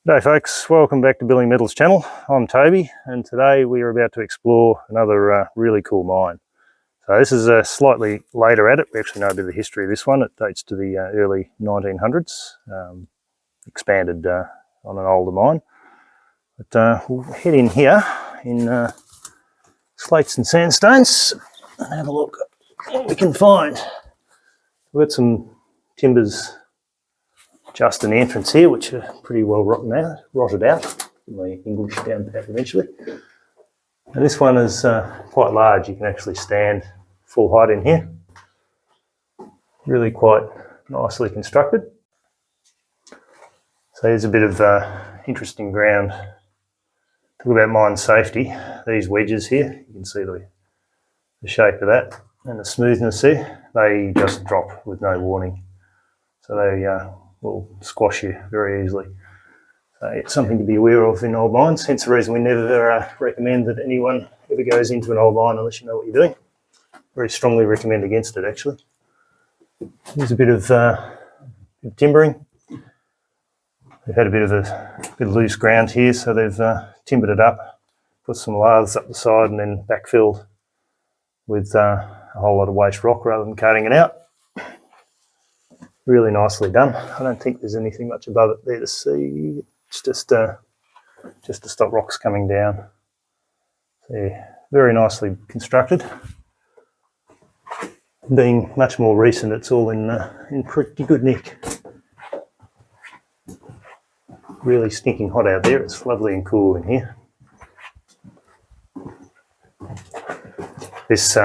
G'day folks, welcome back to Building Metals channel. I'm Toby and today we are about to explore another really cool mine. So this is a slightly later adit. We actually know a bit of the history of this one. It dates to the early 1900s, expanded on an older mine. But we'll head in here in slates and sandstones and have a look at what we can find. We've got some timbers just an entrance here, which are pretty well rotted out. Get my English down pat eventually. And this one is quite large. You can actually stand full height in here. Really quite nicely constructed. So here's a bit of interesting ground. Talk about mine safety. These wedges here, you can see the shape of that and the smoothness there. They just drop with no warning. So they will squash you very easily. So it's something to be aware of in old mines, hence the reason we never recommend that anyone ever goes into an old mine unless you know what you're doing. Very strongly recommend against it actually. Here's a bit of timbering. They've had a bit of loose ground here, so they've timbered it up, put some laths up the side and then backfilled with a whole lot of waste rock rather than cutting it out. Really nicely done. I don't think there's anything much above it there to see. It's just to stop rocks coming down. So yeah, very nicely constructed. Being much more recent, it's all in pretty good nick. Really stinking hot out there. It's lovely and cool in here. This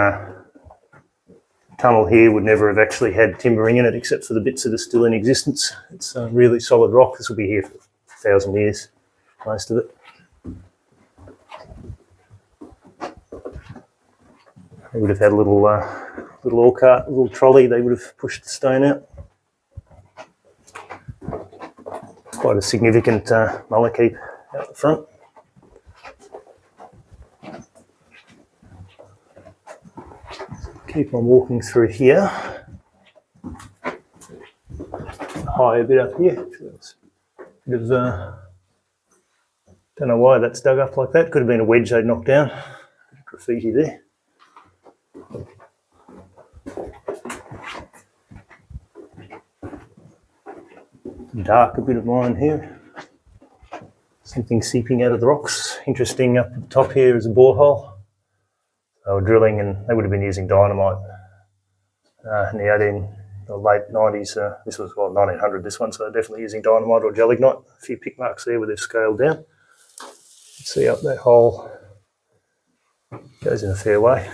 tunnel here would never have actually had timbering in it except for the bits that are still in existence. It's a really solid rock. This will be here for 1,000 years, most of it. They would have had a little ore cart, a little trolley. They would have pushed the stone out. Quite a significant mullock heap out the front. Keep on walking through here. High a bit up here. Bit of, don't know why that's dug up like that. Could have been a wedge they'd knocked down. Bit of graffiti there. Dark a bit of mine here. Something seeping out of the rocks. Interesting, up at the top here is a borehole. They were drilling and they would have been using dynamite in the late 90s. This was 1900, this one, so they're definitely using dynamite or gelignite. A few pick marks there where they've scaled down. See up that hole, goes in a fair way.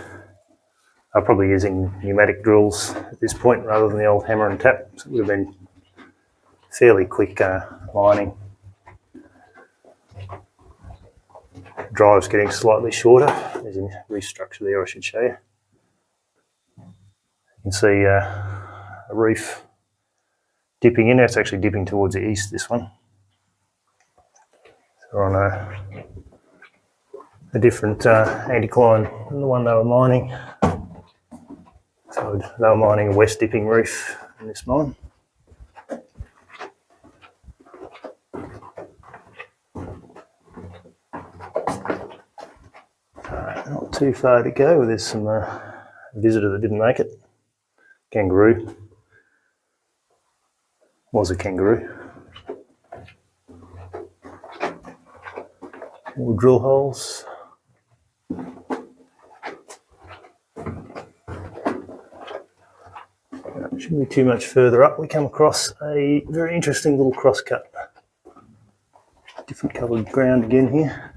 They're probably using pneumatic drills at this point rather than the old hammer and tap, so it would have been fairly quick mining. Drive's getting slightly shorter. There's a reef structure there I should show you. You can see a reef dipping in. It's actually dipping towards the east, this one. So we're on a different anticline than the one they were mining. So they were mining a west dipping reef in this mine. Not too far to go. There's some visitor that didn't make it. Kangaroo. Was a kangaroo. More drill holes. Shouldn't be too much further up. We come across a very interesting little crosscut. Different coloured ground again here.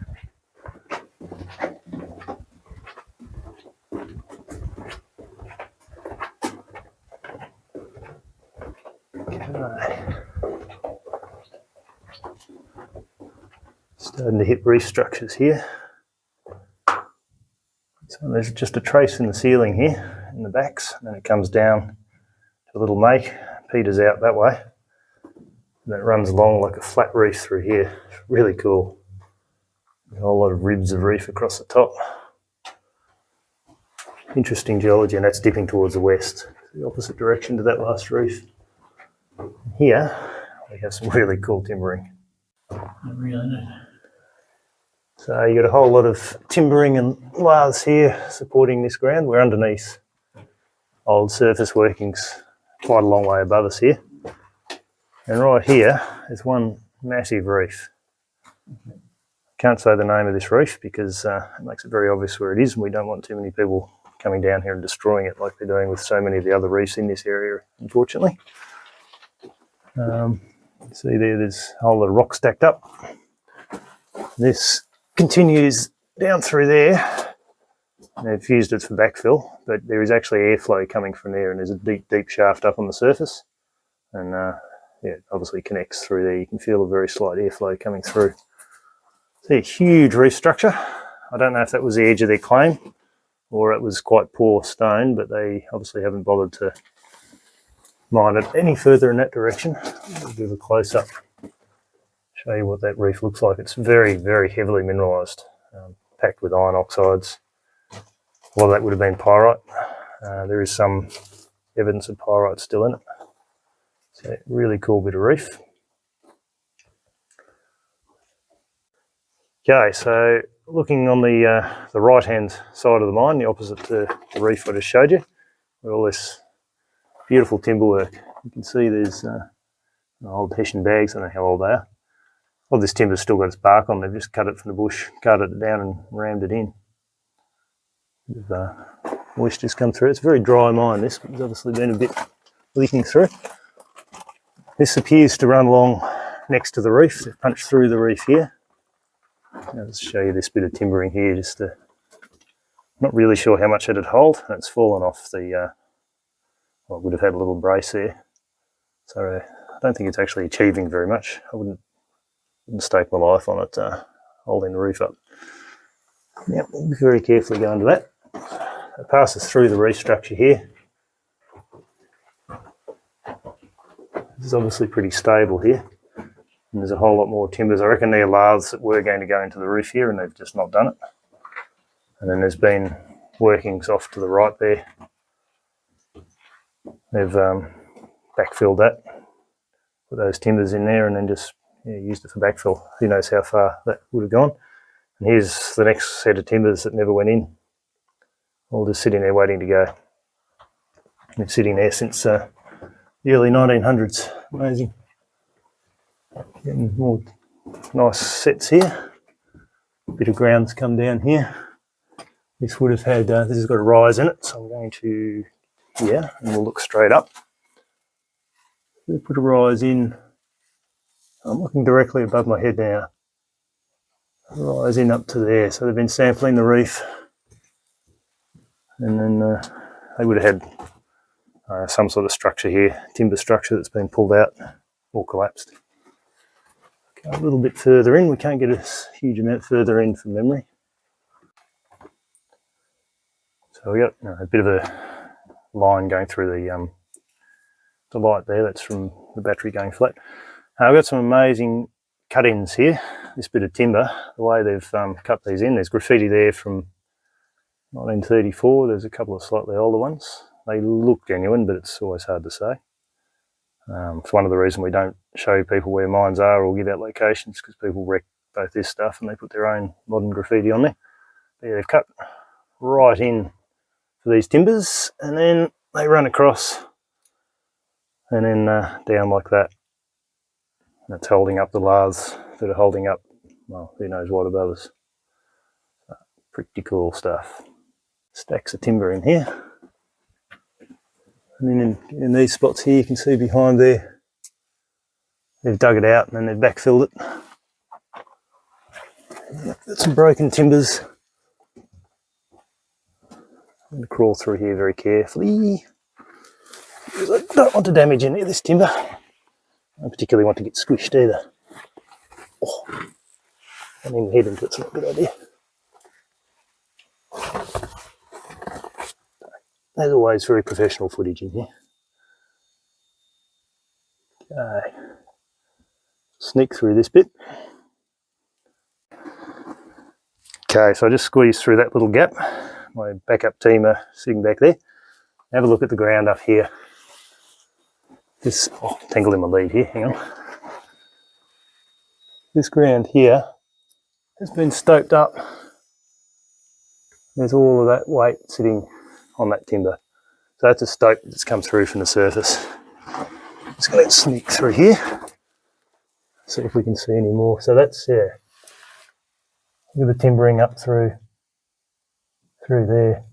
Starting to hit reef structures here. So there's just a trace in the ceiling here, in the backs, and then it comes down to a little make, peters out that way, and then it runs along like a flat reef through here. It's really cool. A whole lot of ribs of reef across the top. Interesting geology, and that's dipping towards the west, the opposite direction to that last reef. Here we have some really cool timbering. So you got a whole lot of timbering and laths here supporting this ground. We're underneath old surface workings quite a long way above us here. And right here is one massive reef. Can't say the name of this reef because it makes it very obvious where it is, and we don't want too many people coming down here and destroying it like they're doing with so many of the other reefs in this area, unfortunately. See there's a whole lot of rock stacked up. This continues down through there. They've used it for backfill, but there is actually airflow coming from there, and there's a deep, deep shaft up on the surface. And yeah, it obviously connects through there. You can feel a very slight airflow coming through. See a huge reef structure. I don't know if that was the edge of their claim or it was quite poor stone, but they obviously haven't bothered to mine it any further in that direction. I'll do a close-up, show you what that reef looks like. It's very, very heavily mineralised, packed with iron oxides. A lot of that would have been pyrite. There is some evidence of pyrite still in it. So really cool bit of reef. Okay, so looking on the right-hand side of the mine, the opposite to the reef I just showed you, with all this beautiful timber work. You can see there's old Hessian bags, I don't know how old they are. All this timber's still got its bark on, they've just cut it from the bush, carted it down and rammed it in. There's moisture's come through. It's a very dry mine, this, but there's obviously been a bit leaking through. This appears to run along next to the reef. They've punched through the reef here. I'll just show you this bit of timbering here, just to, not really sure how much it'd hold. It's fallen off the, well, it would have had a little brace there. So I don't think it's actually achieving very much. I wouldn't stake my life on it holding the reef up. Yep, we'll very carefully go under that. It passes through the reef structure here. This is obviously pretty stable here. And there's a whole lot more timbers. I reckon they're laths that were going to go into the roof here and they've just not done it. And then there's been workings off to the right there. They've backfilled that, put those timbers in there and then just used it for backfill. Who knows how far that would have gone. And here's the next set of timbers that never went in. All just sitting there waiting to go. Been sitting there since the early 1900s. Amazing. Getting more nice sets here. A bit of ground's come down here. This would have had, this has got a rise in it, so I'm going to here and we'll look straight up. We put a rise in. I'm looking directly above my head now. Rise in up to there, so they've been sampling the reef, and then they would have had some sort of structure here, timber structure that's been pulled out or collapsed. Go a little bit further in, we can't get a huge amount further in from memory. So we got a bit of a line going through the light there, that's from the battery going flat. I've got some amazing cut-ins here. This bit of timber, the way they've cut these in, there's graffiti there from 1934, there's a couple of slightly older ones. They look genuine, but it's always hard to say. It's one of the reasons we don't show people where mines are or give out locations, because people wreck both this stuff and they put their own modern graffiti on there. But yeah, they've cut right in for these timbers and then they run across and then down like that. That's holding up the laths that are holding up, well, who knows what above us. Pretty cool stuff. Stacks of timber in here. And then in these spots here, you can see behind there, they've dug it out and then they've backfilled it. Got some broken timbers. I'm going to crawl through here very carefully, because I don't want to damage any of this timber. I don't particularly want to get squished either. Oh, I don't even head into it's not a good idea. As always, very professional footage in here. Okay, sneak through this bit. Okay, so I just squeezed through that little gap. My backup team are sitting back there. Have a look at the ground up here. This, tangled in my lead here, hang on. this ground here has been stoped up. There's all of that weight sitting on that timber. So that's a stope that's come through from the surface. Just going to sneak through here, see if we can see any more. So that's, yeah, look at the timbering up through there.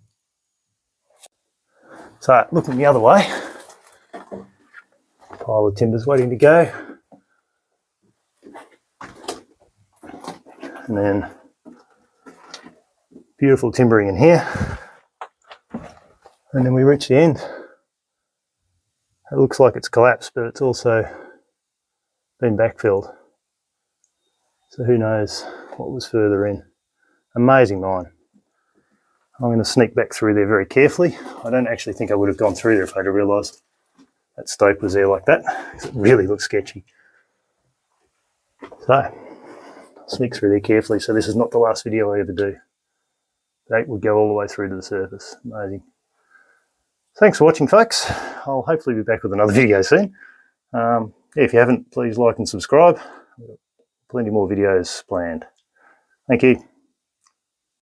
So looking the other way, pile of timbers waiting to go. And then beautiful timbering in here. And then we reach the end. It looks like it's collapsed, but it's also been backfilled. So who knows what was further in. Amazing mine. I'm going to sneak back through there very carefully. I don't actually think I would have gone through there if I'd have realised that stope was there like that, because it really looks sketchy. So, I'll sneak through there carefully. So this is not the last video I ever do. That would go all the way through to the surface. Amazing. Thanks for watching, folks. I'll hopefully be back with another video soon. If you haven't, please like and subscribe. We've got plenty more videos planned. Thank you.